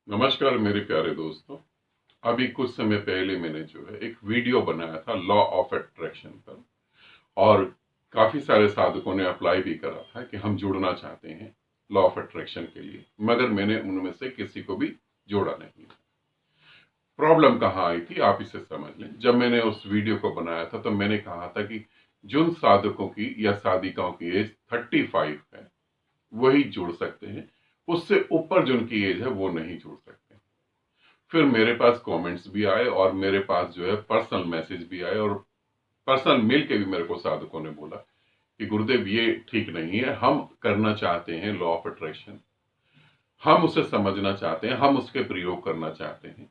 नमस्कार मेरे प्यारे दोस्तों। अभी कुछ समय पहले मैंने जो है एक वीडियो बनाया था लॉ ऑफ अट्रैक्शन पर, और काफी सारे साधकों ने अप्लाई भी करा था कि हम जुड़ना चाहते हैं लॉ ऑफ अट्रैक्शन के लिए, मगर मैंने उनमें से किसी को भी जोड़ा नहीं। प्रॉब्लम कहाँ आई थी आप इसे समझ लें। जब मैंने उस वीडियो को बनाया था तो मैंने कहा था कि जिन साधकों की या साधिकाओं की एज 35 है वही जुड़ सकते हैं, उससे ऊपर जिनकी एज है वो नहीं जुड़ सकते। फिर मेरे पास कमेंट्स भी आए और मेरे पास जो है पर्सनल मैसेज भी आए, और पर्सनल मेल के भी मेरे को साधकों ने बोला कि गुरुदेव ये ठीक नहीं है, हम करना चाहते हैं लॉ ऑफ अट्रैक्शन, हम उसे समझना चाहते हैं, हम उसके प्रयोग करना चाहते हैं,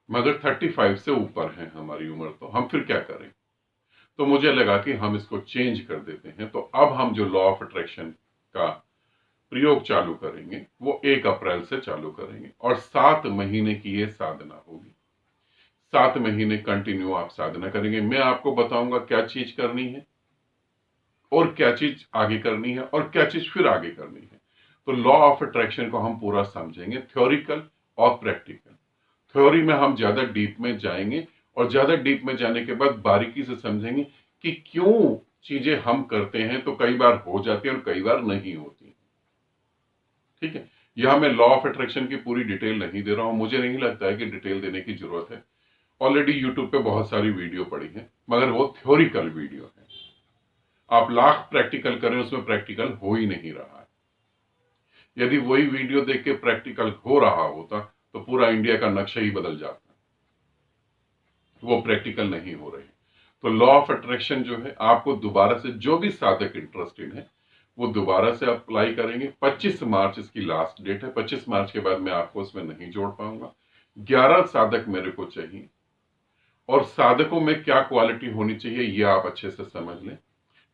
मगर 35 से ऊपर है हमारी उम्र, तो हम फिर क्या करें। तो मुझे लगा कि हम इसको चेंज कर देते हैं। तो अब हम जो लॉ ऑफ अट्रैक्शन का प्रयोग चालू करेंगे वो 1 अप्रैल से चालू करेंगे, और 7 महीने की ये साधना होगी। 7 महीने कंटिन्यू आप साधना करेंगे। मैं आपको बताऊंगा क्या चीज करनी है और क्या चीज आगे करनी है और क्या चीज फिर आगे करनी है। तो लॉ ऑफ अट्रैक्शन को हम पूरा समझेंगे, थ्योरिकल और प्रैक्टिकल। थ्योरी में हम ज्यादा डीप में जाएंगे, और ज्यादा डीप में जाने के बाद बारीकी से समझेंगे कि क्यों चीजें हम करते हैं तो कई बार हो जाती है और कई बार नहीं होती। ठीक है, यहां मैं लॉ ऑफ अट्रैक्शन की पूरी डिटेल नहीं दे रहा हूं, मुझे नहीं लगता है कि डिटेल देने की जरूरत है। ऑलरेडी यूट्यूब पे बहुत सारी वीडियो पड़ी है, मगर वो थ्योरिकल वीडियो है। आप लाख प्रैक्टिकल करें उसमें प्रैक्टिकल हो ही नहीं रहा है। यदि वही वीडियो देख के प्रैक्टिकल हो रहा होता तो पूरा इंडिया का नक्शा ही बदल जाता। वो प्रैक्टिकल नहीं हो रहे। तो लॉ ऑफ अट्रैक्शन जो है आपको दोबारा से, जो भी साधक इंटरेस्टेड है वो दोबारा से अप्लाई करेंगे। 25 मार्च इसकी लास्ट डेट है। 25 मार्च के बाद मैं आपको उसमें नहीं जोड़ पाऊंगा। 11 साधक मेरे को चाहिए, और साधकों में क्या क्वालिटी होनी चाहिए ये आप अच्छे से समझ लें।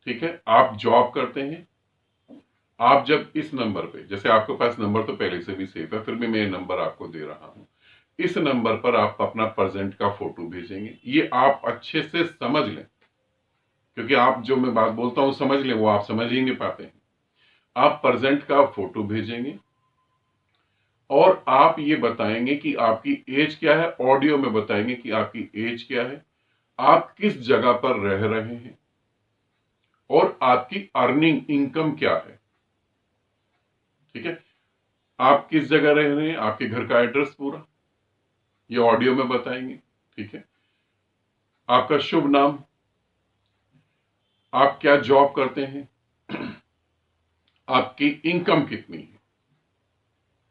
ठीक है, आप जॉब करते हैं, आप जब इस नंबर पे, जैसे आपके पास नंबर तो पहले से भी सेफ है, फिर भी मैं नंबर आपको दे रहा हूं, इस नंबर पर आप अपना प्रेजेंट का फोटो भेजेंगे। ये आप अच्छे से समझ लें, क्योंकि आप जो मैं बात बोलता हूं समझ लें, वो आप समझ ही नहीं पाते हैं। आप प्रेजेंट का फोटो भेजेंगे और आप ये बताएंगे कि आपकी एज क्या है, ऑडियो में बताएंगे कि आपकी एज क्या है, आप किस जगह पर रह रहे हैं, और आपकी अर्निंग इनकम क्या है। ठीक है, आप किस जगह रह रहे हैं, आपके घर का एड्रेस पूरा ये ऑडियो में बताएंगे। ठीक है, आपका शुभ नाम, आप क्या जॉब करते हैं, आपकी इनकम कितनी है,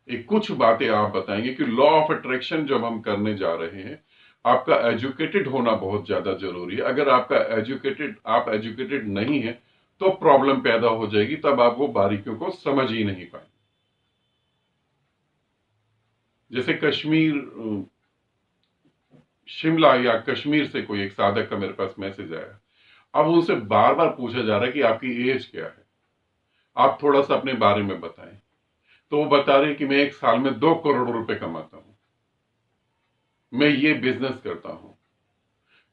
एक कुछ बातें आप बताएंगे कि लॉ ऑफ अट्रैक्शन जब हम करने जा रहे हैं आपका एजुकेटेड होना बहुत ज्यादा जरूरी है। अगर आप एजुकेटेड नहीं है तो प्रॉब्लम पैदा हो जाएगी, तब आप वो बारीकियों को समझ ही नहीं पाएंगे। जैसे कश्मीर, शिमला या कश्मीर से कोई एक साधक का मेरे पास मैसेज आया। अब उनसे बार बार पूछा जा रहा है कि आपकी एज क्या है, आप थोड़ा सा अपने बारे में बताएं। तो वो बता रहे हैं कि मैं एक साल में 2 करोड़ रुपए कमाता हूं, मैं ये बिजनेस करता हूं।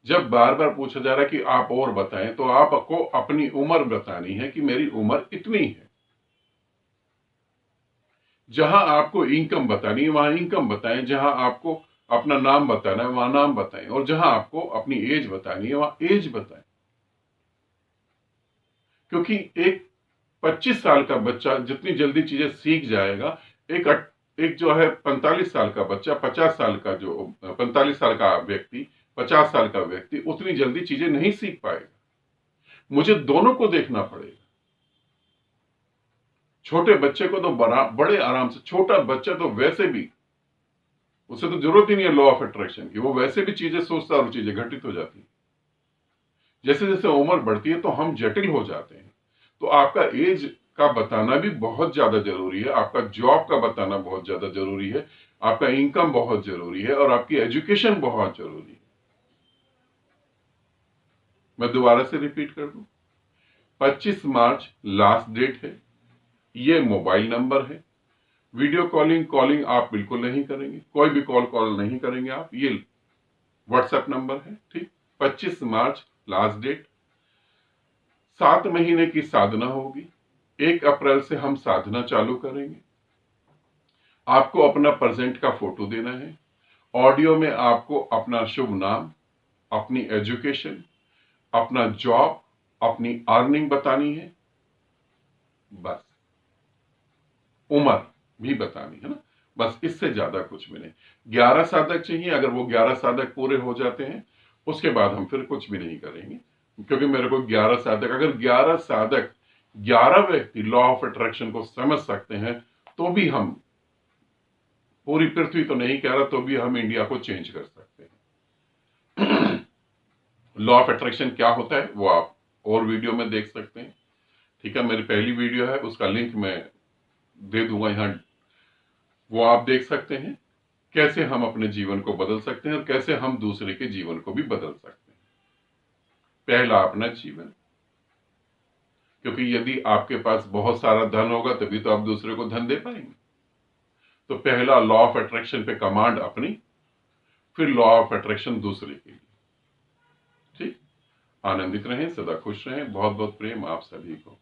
जब बार बार पूछा जा रहा है कि आप और बताएं, तो आपको अपनी उम्र बतानी है कि मेरी उम्र इतनी है। जहां आपको इनकम बतानी है वहां इनकम बताएं, जहां आपको अपना नाम बताना है वहां नाम बताएं, और जहां आपको अपनी एज बतानी है वहां एज बताएं। क्योंकि एक 25 साल का बच्चा जितनी जल्दी चीजें सीख जाएगा, एक एक जो है 45 साल का बच्चा, 50 साल का जो 45 साल का व्यक्ति, 50 साल का व्यक्ति उतनी जल्दी चीजें नहीं सीख पाएगा। मुझे दोनों को देखना पड़ेगा। छोटे बच्चे को तो बड़े आराम से, छोटा बच्चा तो वैसे भी, उसे तो जरूरत ही नहीं है लॉ ऑफ अट्रैक्शन की, वो वैसे भी चीजें सोचता और चीजें घटित हो जाती है। जैसे जैसे उम्र बढ़ती है तो हम जटिल हो जाते हैं। तो आपका एज का बताना भी बहुत ज्यादा जरूरी है, आपका जॉब का बताना बहुत ज्यादा जरूरी है, आपका इनकम बहुत जरूरी है, और आपकी एजुकेशन बहुत जरूरी है। मैं दोबारा से रिपीट कर दूं, 25 मार्च लास्ट डेट है। ये मोबाइल नंबर है। वीडियो कॉलिंग आप बिल्कुल नहीं करेंगे, कोई भी कॉल नहीं करेंगे आप। ये व्हाट्सएप नंबर है। ठीक, 25 मार्च लास्ट डेट। 7 महीने की साधना होगी। 1 अप्रैल से हम साधना चालू करेंगे। आपको अपना प्रेजेंट का फोटो देना है। ऑडियो में आपको अपना शुभ नाम, अपनी एजुकेशन, अपना जॉब, अपनी अर्निंग बतानी है, बस। उम्र भी बतानी है ना, बस। इससे ज्यादा कुछ भी नहीं। 11 साधक चाहिए। अगर वो 11 साधक पूरे हो जाते हैं उसके बाद हम फिर कुछ भी नहीं करेंगे, क्योंकि मेरे को 11 साधक, अगर 11 साधक 11 व्यक्ति लॉ ऑफ अट्रैक्शन को समझ सकते हैं तो भी हम, पूरी पृथ्वी तो नहीं कह रहा, तो भी हम इंडिया को चेंज कर सकते हैं। लॉ ऑफ अट्रैक्शन क्या होता है वो आप और वीडियो में देख सकते हैं, ठीक है। मेरी पहली वीडियो है, उसका लिंक मैं दे दूंगा यहां, वो आप देख सकते हैं कैसे हम अपने जीवन को बदल सकते हैं और कैसे हम दूसरे के जीवन को भी बदल सकते हैं। पहला, अपना जीवन, क्योंकि यदि आपके पास बहुत सारा धन होगा तभी तो आप दूसरे को धन दे पाएंगे। तो पहला लॉ ऑफ अट्रैक्शन पे कमांड अपनी, फिर लॉ ऑफ अट्रैक्शन दूसरे के लिए। ठीक। आनंदित रहें, सदा खुश रहें। बहुत बहुत प्रेम आप सभी को।